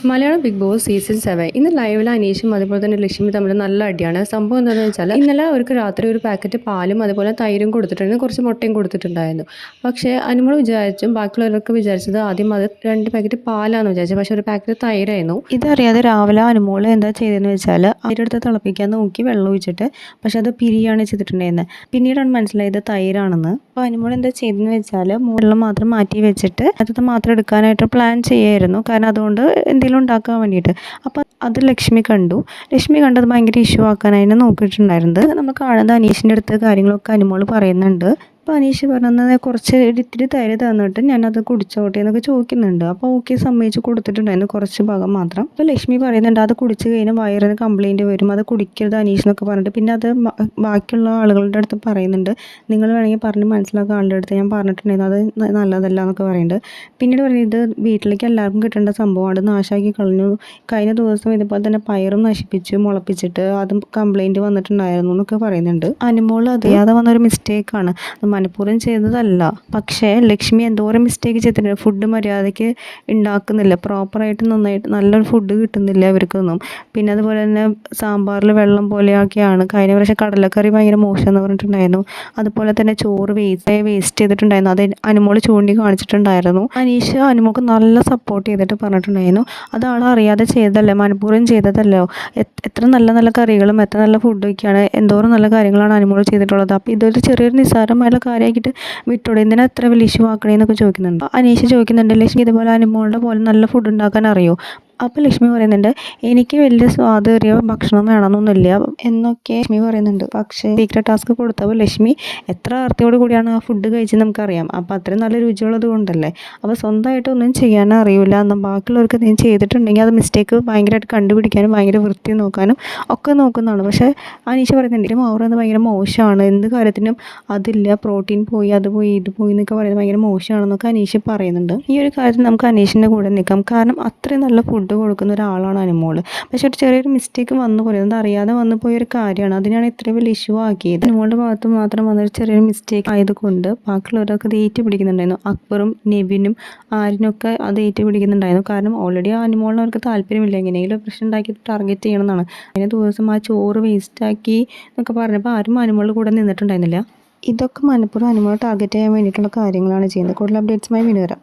Malayalam big boss season 7 ഇന്ന് ലൈവിൽ അനീഷും അതുപോലെ തന്നെ ലക്ഷ്മി തമ്മിൽ നല്ല അടിയാണ്. സംഭവം എന്താണെന്ന് വെച്ചാൽ ഇന്നലെ അവർക്ക് രാത്രി ഒരു പാക്കറ്റ് പാലും അതുപോലെ തൈരും കൊടുത്തിട്ടുണ്ട്, കുറച്ച് മുട്ടയും കൊടുത്തിട്ടുണ്ടായിരുന്നു. പക്ഷേ അനുമോൾ വിചാരിച്ചും ബാക്കിയുള്ളവരൊക്കെ വിചാരിച്ചത് ആദ്യം അത് 2 പാക്കറ്റ് പാലാണെന്ന് വിചാരിച്ചത്. പക്ഷേ ഒരു പാക്കറ്റ് തൈരായിരുന്നു. ഇതറിയാതെ രാവിലെ അനുമോൾ എന്താ ചെയ്തതെന്ന് വെച്ചാൽ അതിലെടുത്ത് തിളപ്പിക്കാൻ നോക്കി വെള്ളം ഒഴിച്ചിട്ട്, പക്ഷെ അത് പിരിയാണ് ചെയ്തിട്ടുണ്ടായിരുന്നത്. പിന്നീടാണ് മനസ്സിലായത് തൈരാണെന്ന്. അപ്പോൾ അനുമോൾ എന്താ ചെയ്തതെന്ന് വെച്ചാൽ വെള്ളം മാത്രം മാറ്റി വെച്ചിട്ട് അത് മാത്രം എടുക്കാനായിട്ട് പ്ലാൻ ചെയ്യായിരുന്നു. കാരണം അതുകൊണ്ട് എന്തെങ്കിലും ഉണ്ടാക്കാൻ വേണ്ടിയിട്ട്. അപ്പോൾ അത് ലക്ഷ്മി കണ്ടു. ലക്ഷ്മി കണ്ടത് ഭയങ്കര ഇഷ്യൂ ആക്കാനായിട്ട് നോക്കിയിട്ടുണ്ടായിരുന്നത്. നമ്മൾ കാണുന്നത് അനീഷിൻ്റെ അടുത്ത് കാര്യങ്ങളൊക്കെ അനുമോൾ പറയുന്നുണ്ട്. അപ്പോൾ അനീഷ് പറഞ്ഞത് കുറച്ച് ഇത്തിരി തൈര് തന്നിട്ട് ഞാനത് കുടിച്ചോട്ടെ എന്നൊക്കെ ചോദിക്കുന്നുണ്ട്. അപ്പോൾ ഓക്കെ സമ്മതിച്ച് കൊടുത്തിട്ടുണ്ടായിരുന്നു, കുറച്ച് ഭാഗം മാത്രം. അപ്പോൾ ലക്ഷ്മി പറയുന്നുണ്ട് അത് കുടിച്ച് കഴിഞ്ഞാൽ വയറിന് കംപ്ലയിൻറ്റ് വരും, അത് കുടിക്കരുത് അനീഷ് എന്നൊക്കെ പറഞ്ഞിട്ട്. പിന്നെ അത് ബാക്കിയുള്ള ആളുകളുടെ അടുത്ത് പറയുന്നുണ്ട്, നിങ്ങൾ വേണമെങ്കിൽ പറഞ്ഞ് മനസ്സിലാക്കുക ആളുടെ അടുത്ത് ഞാൻ പറഞ്ഞിട്ടുണ്ടായിരുന്നു അത് നല്ലതല്ല എന്നൊക്കെ പറയുന്നുണ്ട്. പിന്നീട് പറയുന്നത് ഇത് വീട്ടിലേക്ക് എല്ലാവർക്കും കിട്ടേണ്ട സംഭവമാണ്, നാശാക്കി കളഞ്ഞു. കഴിഞ്ഞ ദിവസം ഇതുപോലെ തന്നെ പയറും നശിപ്പിച്ച് മുളപ്പിച്ചിട്ട് അതും കംപ്ലയിൻറ്റ് വന്നിട്ടുണ്ടായിരുന്നു എന്നൊക്കെ പറയുന്നുണ്ട്. അനുമോൾ അറിയാതെ വന്നൊരു മിസ്റ്റേക്കാണ്, മനഃപൂർവ്വം ചെയ്തതല്ല. പക്ഷേ ലക്ഷ്മി എന്തോരം മിസ്റ്റേക്ക് ചെയ്തിട്ടുണ്ട്. ഫുഡ് മര്യാദയ്ക്ക് ഉണ്ടാക്കുന്നില്ല, പ്രോപ്പറായിട്ട് നന്നായിട്ട് നല്ലൊരു ഫുഡ് കിട്ടുന്നില്ല ഇവർക്കൊന്നും. പിന്നെ അതുപോലെ തന്നെ സാമ്പാറിൽ വെള്ളം പോലെയൊക്കെയാണ്. കഴിഞ്ഞ പ്രാവശ്യം കടലക്കറി ഭയങ്കര മോശം എന്ന് പറഞ്ഞിട്ടുണ്ടായിരുന്നു. അതുപോലെ തന്നെ ചോറ് വേസ്റ്റ് ചെയ്തിട്ടുണ്ടായിരുന്നു, അത് അനുമോൾ ചൂണ്ടി കാണിച്ചിട്ടുണ്ടായിരുന്നു. അനീഷ് അനുമോൾക്ക് നല്ല സപ്പോർട്ട് ചെയ്തിട്ട് പറഞ്ഞിട്ടുണ്ടായിരുന്നു അത് ആളറിയാതെ ചെയ്തതല്ലേ, മനഃപൂർവ്വം ചെയ്തതല്ലോ. എത്ര നല്ല നല്ല കറികളും എത്ര നല്ല ഫുഡൊക്കെയാണ്, എന്തോരം നല്ല കാര്യങ്ങളാണ് അനുമോൾ ചെയ്തിട്ടുള്ളത്. അപ്പോൾ ഇതൊരു ചെറിയൊരു നിസ്സാരമായിട്ടുള്ള കാര്യമാക്കിയിട്ട് വിട്ടോടെ, എന്തിനാ എത്ര വലിയ ഇഷ്യൂ ആക്കണേന്നൊക്കെ ചോദിക്കുന്നുണ്ട്. അനീഷ് ചോദിക്കുന്നുണ്ട് ലക്ഷ്മി ഇതുപോലെ അനുമോളുടെ പോലെ നല്ല ഫുഡ് ഉണ്ടാക്കാൻ അറിയോ? അപ്പോൾ ലക്ഷ്മി പറയുന്നുണ്ട് എനിക്ക് വലിയ സ്വാദേറിയ ഭക്ഷണം വേണമെന്നൊന്നുമില്ല എന്നൊക്കെ ലക്ഷ്മി പറയുന്നുണ്ട്. പക്ഷേ സീക്രട്ട് ടാസ്ക് കൊടുത്തപ്പോൾ ലക്ഷ്മി എത്ര ആർത്തിയോട് കൂടിയാണ് ആ ഫുഡ് കഴിച്ചത് നമുക്കറിയാം. അപ്പോൾ അത്രയും നല്ല രുചിയുള്ളത് കൊണ്ടല്ലേ. അപ്പോൾ സ്വന്തമായിട്ട് ഒന്നും ചെയ്യാൻ അറിയില്ല എന്നാൽ ബാക്കിയുള്ളവർക്ക് എന്തെങ്കിലും ചെയ്തിട്ടുണ്ടെങ്കിൽ അത് മിസ്റ്റേക്ക് ഭയങ്കരമായിട്ട് കണ്ടുപിടിക്കാനും ഭയങ്കര വൃത്തി നോക്കാനും ഒക്കെ നോക്കുന്നതാണ്. പക്ഷേ അനീഷ് പറയുന്നുണ്ട് മാറുന്നത് ഭയങ്കര മോശമാണ്, എന്ത് കാര്യത്തിനും അതില്ല, പ്രോട്ടീൻ പോയി അത് പോയി ഇത് പോയി എന്നൊക്കെ പറയുന്നത് ഭയങ്കര മോശമാണെന്നൊക്കെ അനീഷ് പറയുന്നുണ്ട്. ഈ ഒരു കാര്യത്തിൽ നമുക്ക് അനീഷിൻ്റെ കൂടെ നിൽക്കാം, കാരണം അത്രയും നല്ല ഫുഡ് കൊടുക്കുന്ന ഒരാളാണ് അനുമോൾ. പക്ഷെ ഒരു ചെറിയൊരു മിസ്റ്റേക്ക് വന്നു പോയി, അത് അറിയാതെ വന്നു പോയൊരു കാര്യമാണ്, അതിനാണ് ഇത്രയും വലിയ ഇഷ്യൂ ആക്കിയത്. അനുമോളുടെ ഭാഗത്ത് മാത്രം വന്നൊരു ചെറിയൊരു മിസ്റ്റേക്ക് ആയതുകൊണ്ട് ബാക്കിയുള്ളവരൊക്കെ അത് ഏറ്റുപിടിക്കുന്നുണ്ടായിരുന്നു. അക്ബറും നെവിനും ആരിനൊക്കെ അത് ഏറ്റുപിടിക്കുന്നുണ്ടായിരുന്നു. കാരണം ഓൾറെഡി ആ അനുമോളിന് അവർക്ക് താല്പര്യമില്ല, എങ്ങനെയെങ്കിലും പ്രശ്നം ഉണ്ടാക്കി ടാർഗറ്റ് ചെയ്യണമെന്നാണ്. അതിന് ദിവസം ആ ചോറ് വേസ്റ്റാക്കി എന്നൊക്കെ പറഞ്ഞപ്പോൾ ആരും അനുമോളുടെ കൂടെ നിന്നിട്ടുണ്ടായിരുന്നില്ല. ഇതൊക്കെ മനഃപൂർവ്വം അനുമോളെ ടാർഗറ്റ് ചെയ്യാൻ വേണ്ടിയിട്ടുള്ള കാര്യങ്ങളാണ് ചെയ്യുന്നത്. കൂടുതൽ അപ്ഡേറ്റ്സുമായി വീണ്ടും വരാം.